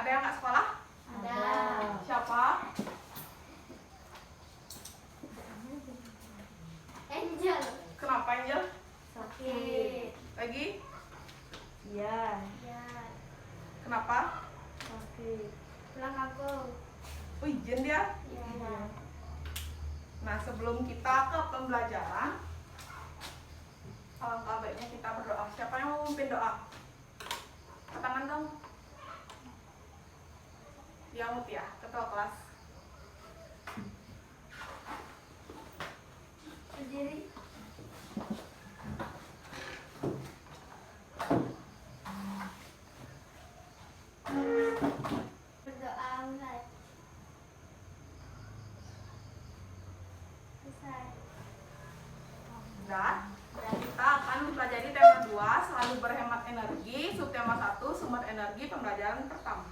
Ada yang nggak sekolah? Ada. Siapa? Angel. Kenapa Angel? Sakit. Lagi? Iya. Ya. Kenapa? Sakit. Pulang kampung. Oh, izin dia. Ya. Nah, sebelum kita ke pembelajaran, alangkah baiknya kita berdoa. Siapa yang mau memimpin doa? Angkat tangan dong. Yang Mutia, ketua kelas. Berdiri. Berdoa mulai. Selesai. Sudah. Kita akan mempelajari tema 2, selalu berhemat energi. Subtema 1, sumber energi, pembelajaran pertama.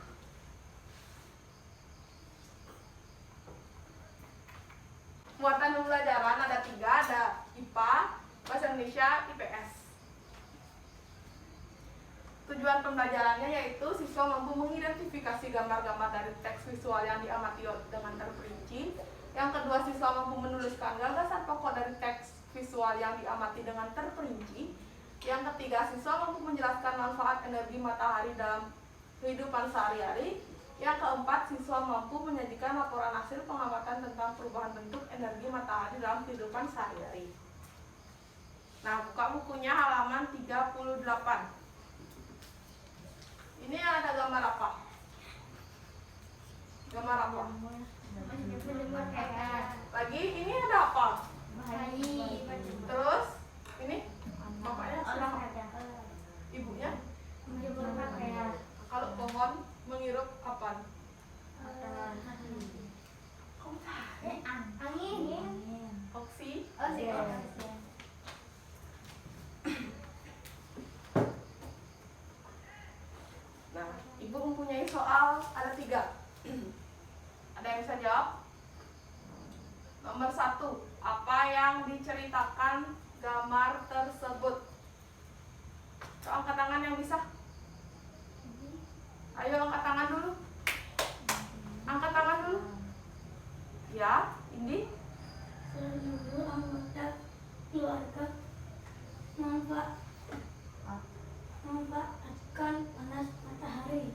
Muatan pembelajaran ada 3, ada IPA, Bahasa Indonesia, IPS. Tujuan pembelajarannya yaitu siswa mampu mengidentifikasi gambar-gambar dari teks visual yang diamati dengan terperinci. Yang kedua, siswa mampu menuliskan gagasan pokok dari teks visual yang diamati dengan terperinci. Yang ketiga, siswa mampu menjelaskan manfaat energi matahari dalam kehidupan sehari-hari. Yang keempat, siswa mampu menyajikan laporan hasil pengamatan tentang perubahan bentuk energi matahari dalam kehidupan sehari-hari. Nah, buka bukunya halaman 38. Ini ada gambar apa? Gambar apa? Menjemur pakaian. Lagi, ini ada apa? Bayi. Terus, ini bapaknya siapa? Olahraga. Ibunya? Menjemur pakaian. Kalau pohon menghirup apa? Angin. Oksi. Oh, sih. Nah, ibu mempunyai soal ada 3. Ada yang bisa jawab? Nomor 1, apa yang diceritakan gambar tersebut? Coba angkat tangan yang bisa. Ayo angkat tangan dulu. Angkat tangan dulu. Ya, Indi. Seluruh anggota keluarga memanfaatkan panas matahari.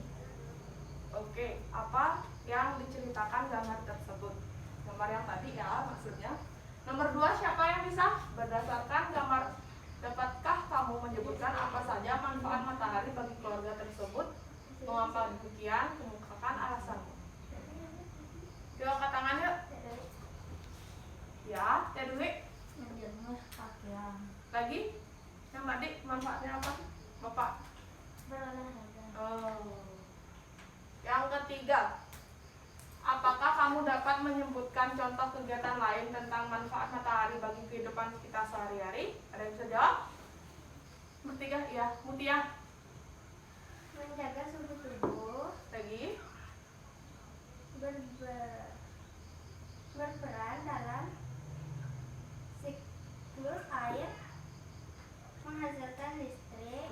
Oke, apa yang diceritakan gambar tersebut? Gambar yang tadi ya maksudnya. Nomor 2, siapa yang bisa? Berdasarkan gambar, dapatkah kamu menyebutkan apa saja manfaat matahari bagi keluarga tersebut? Mengapa demikian? Kemukakan alasanmu. Coba angkat tangan yuk. Ya, Teh Dwi. Menjemur pakaian. Lagi? Yang tadi manfaatnya apa? Bapak. Berolahraga. Oh. Yang ketiga, apakah kamu dapat menyebutkan contoh kegiatan lain tentang manfaat matahari bagi kehidupan kita sehari-hari? Ada yang bisa jawab? Bertiga, ya. Mutia. Menjaga suhu tubuh. Lagi. Berperan dalam siklus air, menghasilkan listrik,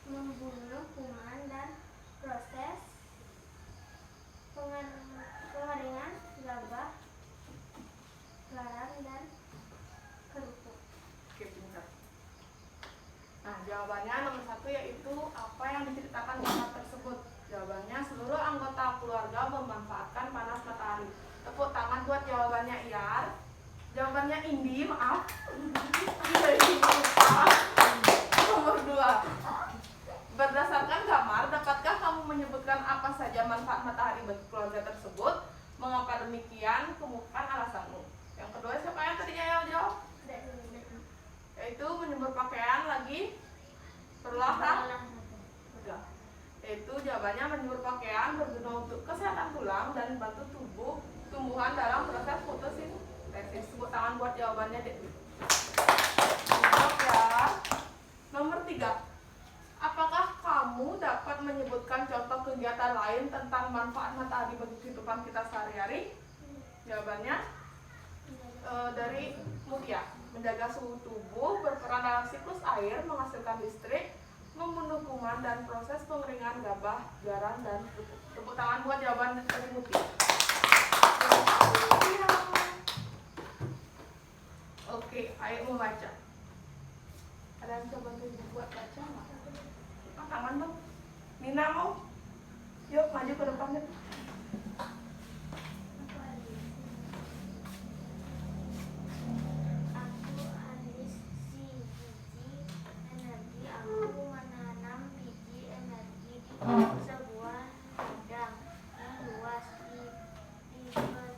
membunuh kuman dan proses pengeringan gabah, garam dan kerupuk. Oke, pintar. Nah, jawabannya nomor 1 yaitu apa yang diceritakan gambar tersebut. Jawabannya, seluruh anggota keluarga memanfaatkan panas matahari. Tepuk tangan buat jawabannya Iyar. Jawabannya Indi, maaf. Nomor 2. Berdasarkan gambar, dapatkah kamu menyebutkan apa saja manfaat matahari bagi keluarga tersebut? Mengapa demikian? Kemukakan alasanmu. Yang kedua, siapa yang tadinya yang jawab? Yaitu menyembur pakaian. Lagi berolahraga. Yaitu jawabannya menyembur pakaian berguna untuk kesehatan tulang dan bantu tumbuhan dalam proses fotosintesis. Tepuk tangan buat jawabannya, Dek. Ya. Nomor 3. Apakah kamu dapat menyebutkan contoh kegiatan lain tentang manfaat matahari bagi kehidupan kita sehari-hari? Jawabannya dari Mutia. Menjaga suhu tubuh, berperan dalam siklus air, menghasilkan listrik, membunuh kuman pertumbuhan dan proses pengeringan gabah, garam, dan kerupuk. Tepuk tangan buat jawaban dari Muti. Oke, ayo membaca. Ada yang coba buat baca nggak? Tangan dong. Nina mau? Yuk maju ke depan deh. Aku Anis si biji energi. Aku menanam biji energi di sebuah ladang yang luas di tanamkan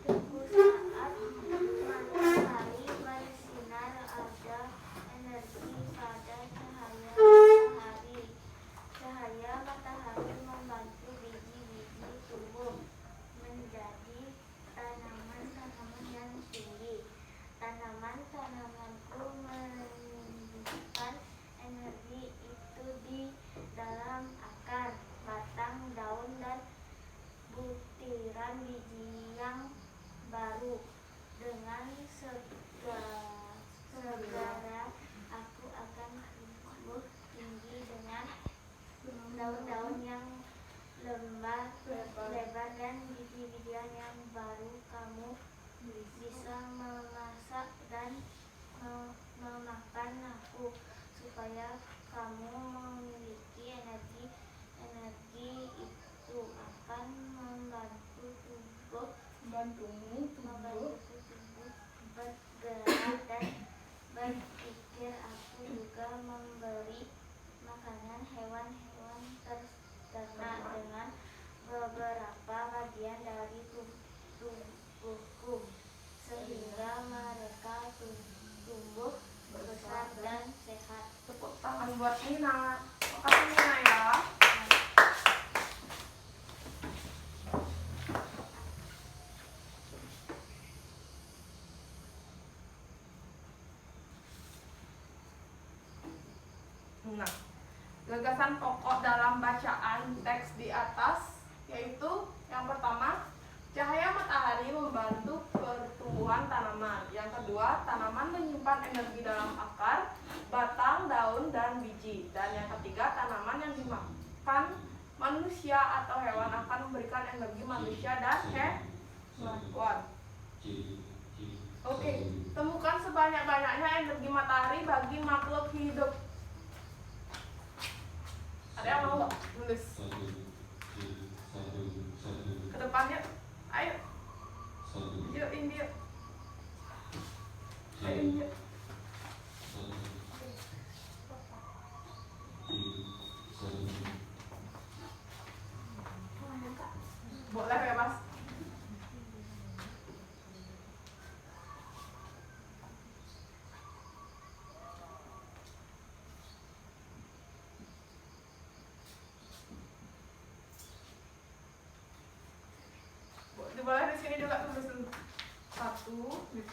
untukku saat matahari bersinar. Ada energi pada cahaya matahari. Cahaya matahari membantu biji-biji tumbuh menjadi tanaman-tanaman yang tinggi. Tanaman-tanamanku menyimpan energi itu di dalam akar, batang, daun, dan butiran biji yang baru. Dengan segera aku akan tumbuh tinggi dengan daun-daun yang lebar dan biji-bijian yang baru. Kamu bisa memasak dan memakan aku supaya kamu memiliki energi. Energi itu akan Bantumu tumbuh. Bergerak dan berpikir. Aku juga memberi makanan hewan-hewan ternak dengan beberapa bagian dari tubuhku sehingga mereka tumbuh besar dan sehat. Tepuk tangan buat Nina. Makasih Nina ya. Nah, gagasan pokok dalam bacaan teks di atas yaitu yang pertama, cahaya matahari membantu pertumbuhan tanaman. Yang kedua, tanaman menyimpan energi dalam akar, batang, daun, dan biji. Dan yang ketiga, tanaman yang dimakan manusia atau hewan akan memberikan energi manusia dan hewan. Oke, temukan sebanyak-banyaknya energi matahari bagi makhluk hidup. Ada yang mau nggak nulis? Ke depannya, ayo. Yuk, ini yuk. Ayo, ini yuk. Boleh bebas. Boleh di sini juga tulis dulu. 1.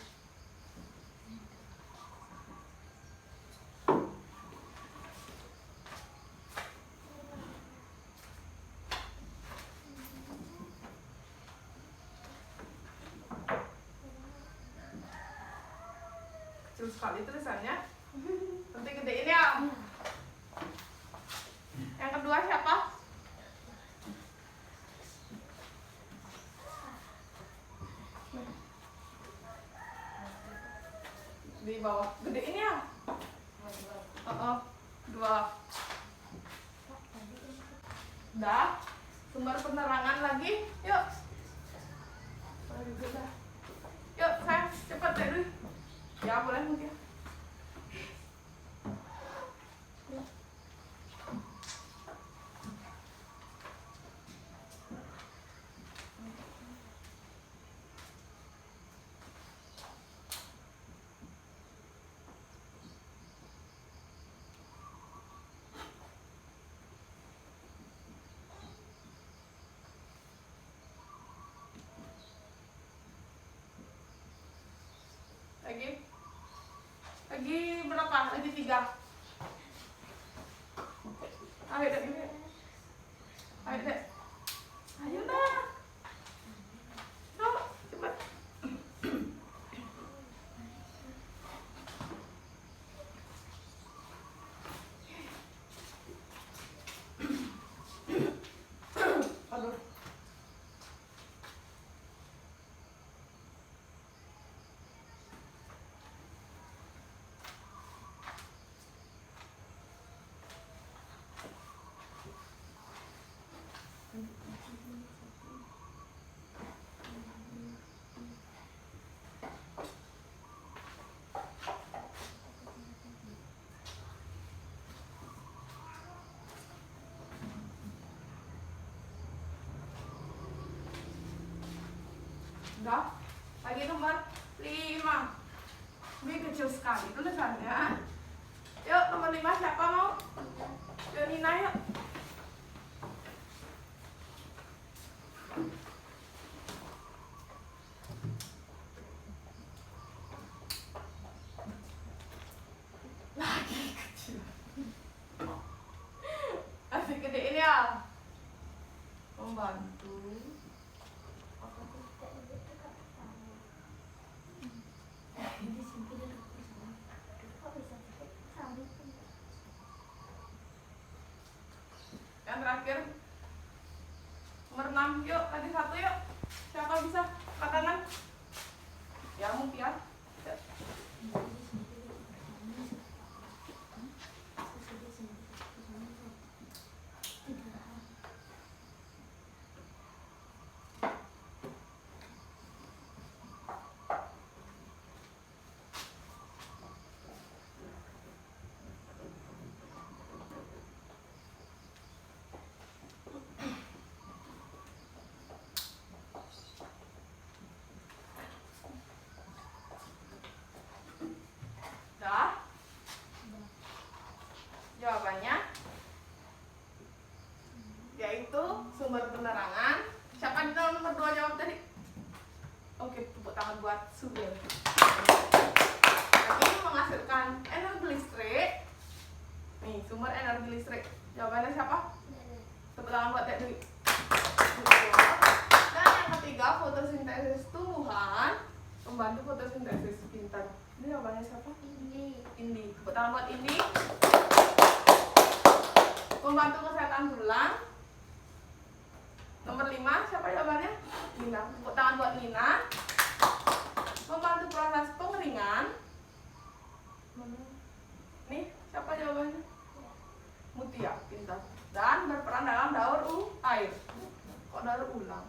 Kecil sekali tulisannya. Nanti gedein ya. Yang kedua siapa? Di bawah, gedein ya. 2. Udah. Sumber penerangan lagi. Yuk. Yuk sayang, cepat deh dulu. Ya boleh mungkin. Lagi berapa? Lagi 3. Ayo deh, ini. Ayo deh. Ayo dah. Yuk, cepat. Udah. Lagi nomor 5. Ini kecil sekali tulisannya. Yuk, nomor 5 siapa mau? Yuk, Nina yuk. Lagi kecil. Asik gedein ya. Membantu. Yang terakhir nomor 6, yuk lagi 1 yuk. Siapa bisa ke kanan? Ya Mutia. Dah? Jawabannya yaitu sumber penerangan. Siapa di nomor 2 jawab tadi? Oke, tepuk tangan buat Subir. Jadi menghasilkan energi listrik. Nih, sumber energi listrik. Jawabannya siapa? Tepuk tangan buat Dek Dwi. Dan yang ketiga, fotosintesis tumbuhan membantu fotosintesis. Pintar. Ini jawabannya siapa? Indi. Tepuk tangan buat Indi. Membantu kesehatan tulang. Nomor 5, siapa jawabannya? Nina. Tepuk tangan buat Nina. Membantu proses pengeringan. Nih, siapa jawabannya? Mutia. Pintar. Dan berperan dalam daur air. Kok daur ulang?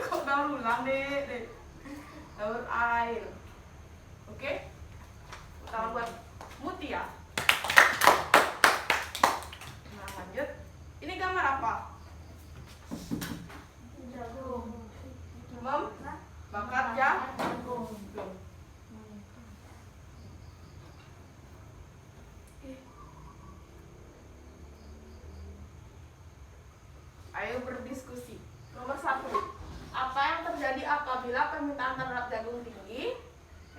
Kok daur ulang, Dek? Daur air. Oke? Tangan buat Mutia. Nah, lanjut. Ini gambar apa? Membakar jagung. Ayo berdiskusi. Nomor 1. Apa yang terjadi apabila permintaan terhadap jagung tinggi?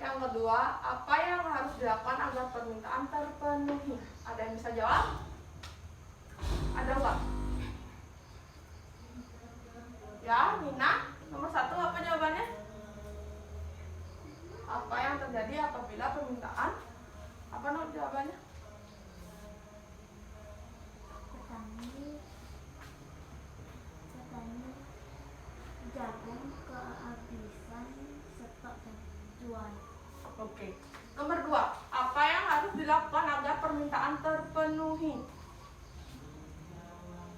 Yang kedua, apa yang harus dilakukan agar permintaan terpenuhi? Ada yang bisa jawab? Ada nggak? Ya, Nina. Nomor 1 apa jawabannya? Apa yang terjadi apabila permintaan? Apa jawabannya? Petani jagung kehabisan stok dan jual. Oke. Nomor 2, apa yang harus dilakukan agar permintaan terpenuhi?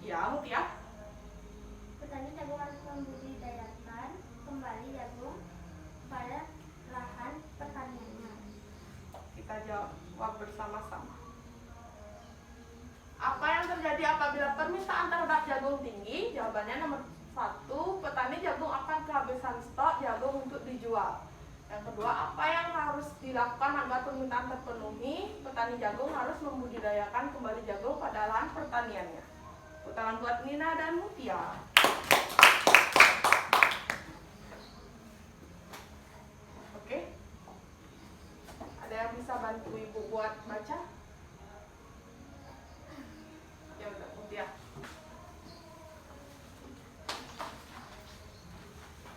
Ya, Mutia. Petani jagung harus membudidayakan kembali jagung pada lahan pertaniannya. Kita jawab bersama-sama. Apa yang terjadi apabila permintaan terhadap jagung tinggi? Jawabannya nomor 1, petani jagung akan kehabisan stok jagung untuk dijual. Yang kedua, apa yang harus dilakukan agar permintaan terpenuhi? Petani jagung harus membudidayakan kembali jagung pada lahan pertaniannya. Tangan buat Nina dan Mutia. Oke. Ada yang bisa bantu ibu buat baca? Ya udah, Mutia.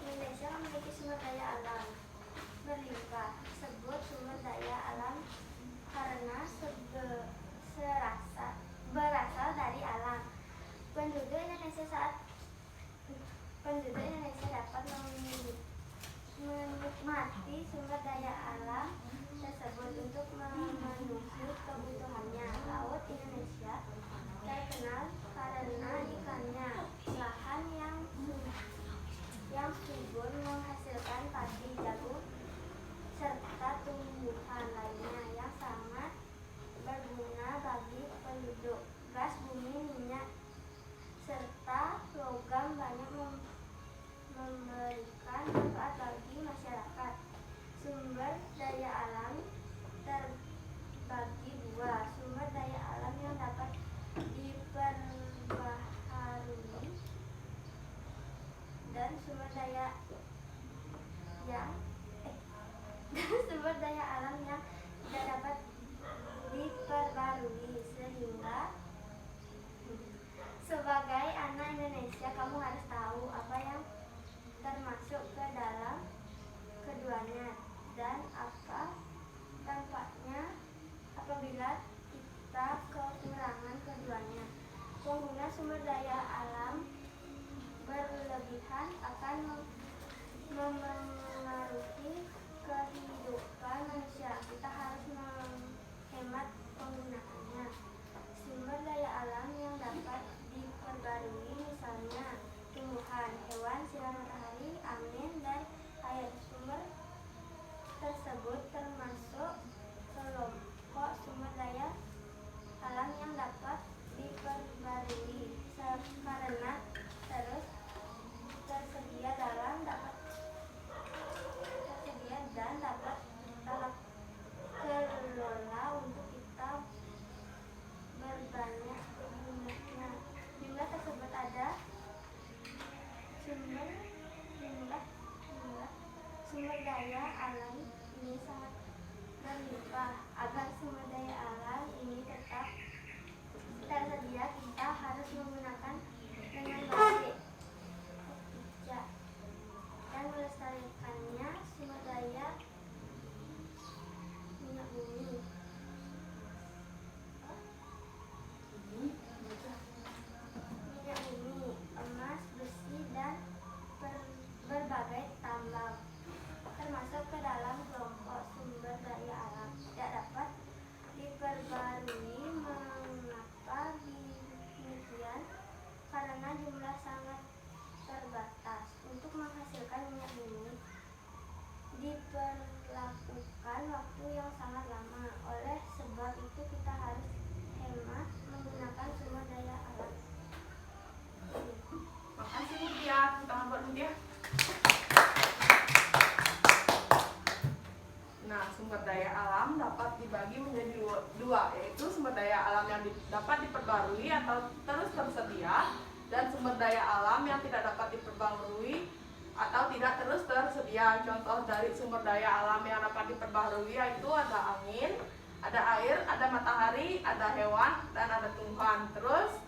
Indonesia memiliki sumber daya alam berlimpah. Sebut sumber daya alam karena berasal dari alam. Penduduk Indonesia dapat menikmati sumber daya alam tersebut untuk memenuhi kebutuhan berlebihan akan memengaruhi kehidupan manusia. Kita harus menghemat penggunaannya. Sumber daya alam yang dapat diperbarui misalnya tumbuhan, hewan, sinar matahari, angin, dan air. Sumber tersebut termasuk kelompok sumber daya alam yang dapat diperbarui karena tersedia dan dapat kelola untuk kita berbanyak jumlahnya. Jumlah tersebut ada sumber daya alam ini sangat berlimpah. Agar sumber daya alam ini tetap tersedia, kita harus menggunakan dengan baik dan melestarikannya. Sumber daya minyak bumi, emas, besi, dan berbagai tambang termasuk ke dalam kelompok sumber daya alam tidak dapat diperbarui. Mengapa demikian? Karena jumlah sangat terbatas. Untuk menghasilkan minyak bumi diperlukan waktu yang sangat lama. Oleh sebab itu kita harus hemat menggunakan sumber daya alam. Makasih Mutia, tepuk tangan buat Mutia. Nah, sumber daya alam dapat dibagi menjadi dua, yaitu sumber daya alam yang dapat diperbarui atau terus tersedia, dan sumber daya alam yang tidak dapat diperbarui atau tidak terus tersedia. Contoh dari sumber daya alam yang dapat diperbarui yaitu ada angin, ada air, ada matahari, ada hewan, dan ada tumbuhan. Terus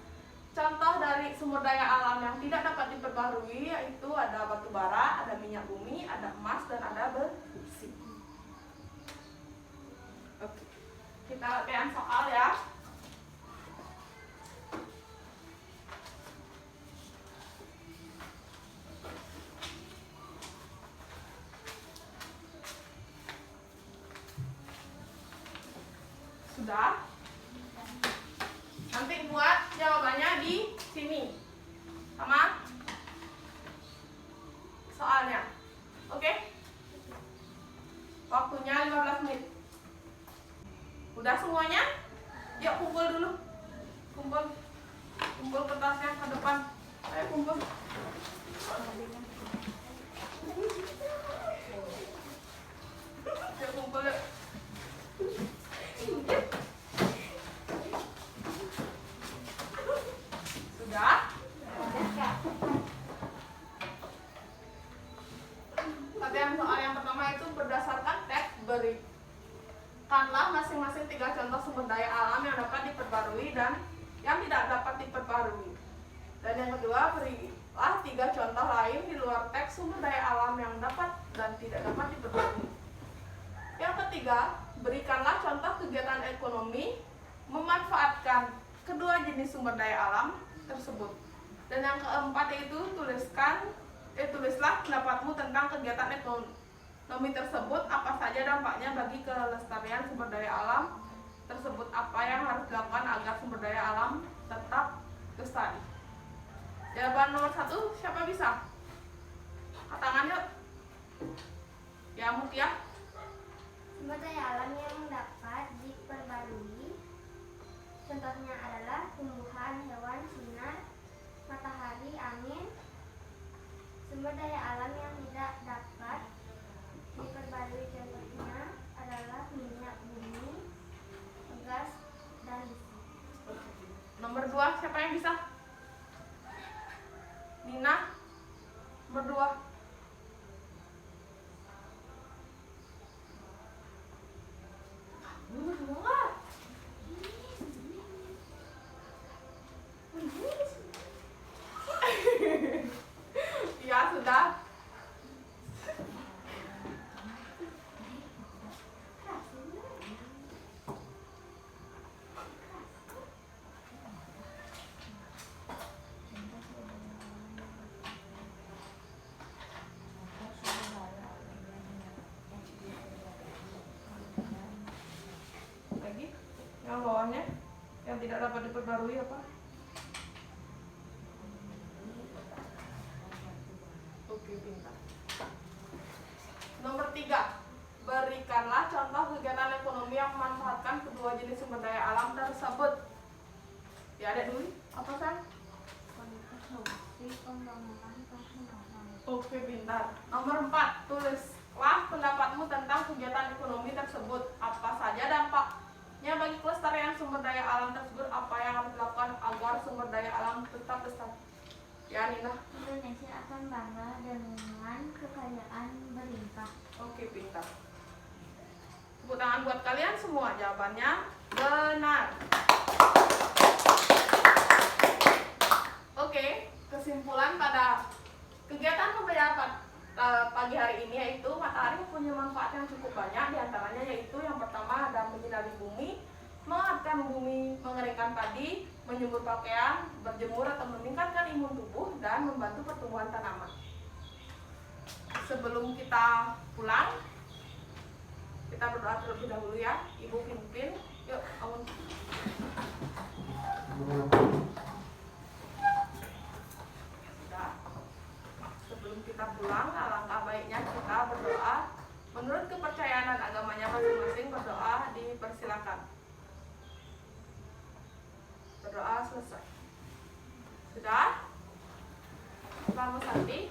contoh dari sumber daya alam yang tidak dapat diperbarui yaitu ada batu bara, ada minyak bumi, ada emas, dan ada besi. Oke, kita latihan soal ya. Sudah? Nanti buat jawabannya di sini sama soalnya. Oke? Waktunya 15 menit. Udah semuanya? Yuk kumpul dulu. Kumpul kertasnya ke depan. Ayo kumpul. Yuk kumpul yuk. Sudah? Latihan soal yang pertama itu berdasarkan teks berikanlah masing-masing 3 contoh sumber daya alam yang dapat diperbarui dan yang tidak dapat diperbarui. Dan yang kedua, berilah 3 contoh lain di luar teks sumber daya alam yang dapat dan tidak dapat diperbarui. Yang ketiga, berikanlah contoh kegiatan ekonomi memanfaatkan kedua jenis sumber daya alam tersebut. Dan yang keempat yaitu tulislah pendapatmu tentang kegiatan ekonomi tersebut, apa saja dampaknya bagi kelestarian sumber daya alam tersebut, apa yang harus dilakukan agar sumber daya alam tetap lestari. Jawaban nomor 1, siapa bisa? Angkat tangan yuk. Ya, Mutia. Sumber daya alam yang dapat diperbarui contohnya adalah tumbuhan, hewan, sinar matahari, angin. Sumber daya alam yang tidak dapat diperbarui contohnya adalah minyak bumi, gas, dan besi. Nomor 2, siapa yang bisa? Nina. Nomor 2. Ya sudah. Yang bawahnya, yang tidak dapat diperbarui apa? Oke, pintar. Nomor 3, berikanlah contoh kegiatan ekonomi yang memanfaatkan kedua jenis sumber daya alam tersebut. Ya, ada dulu. Apa kan? Konstruksi pembangunan persenahan. Oke, pintar. Nomor 4, tulislah pendapatmu tentang kegiatan ekonomi tersebut. Apa saja dampaknya bagi kelestarian sumber daya alam tersebut? Apa yang harus dilakukan agar sumber daya alam tetap lestari? Ya, Nina. Indonesia akan bangga dengan kekayaan berlimpah. Oke, pintar. Tepuk tangan buat kalian semua. Jawabannya benar. Oke, kesimpulan pada kegiatan pembelajaran pagi hari ini yaitu matahari mempunyai manfaat yang cukup banyak. Di antaranya yaitu yang pertama ada menyinari bumi, menghangatkan bumi, mengeringkan padi, menyembur pakaian, berjemur atau meningkatkan imun tubuh, dan membantu pertumbuhan tanaman. Sebelum kita pulang, kita berdoa terlebih dahulu ya. Ibu pimpin, yuk bangun. Sudah. Sebelum kita pulang, alangkah baiknya kita berdoa menurut kepercayaan dan agamanya masing-masing. Berdoa dipersilakan. Berdoa selesai. Sudah? Selamat Santi.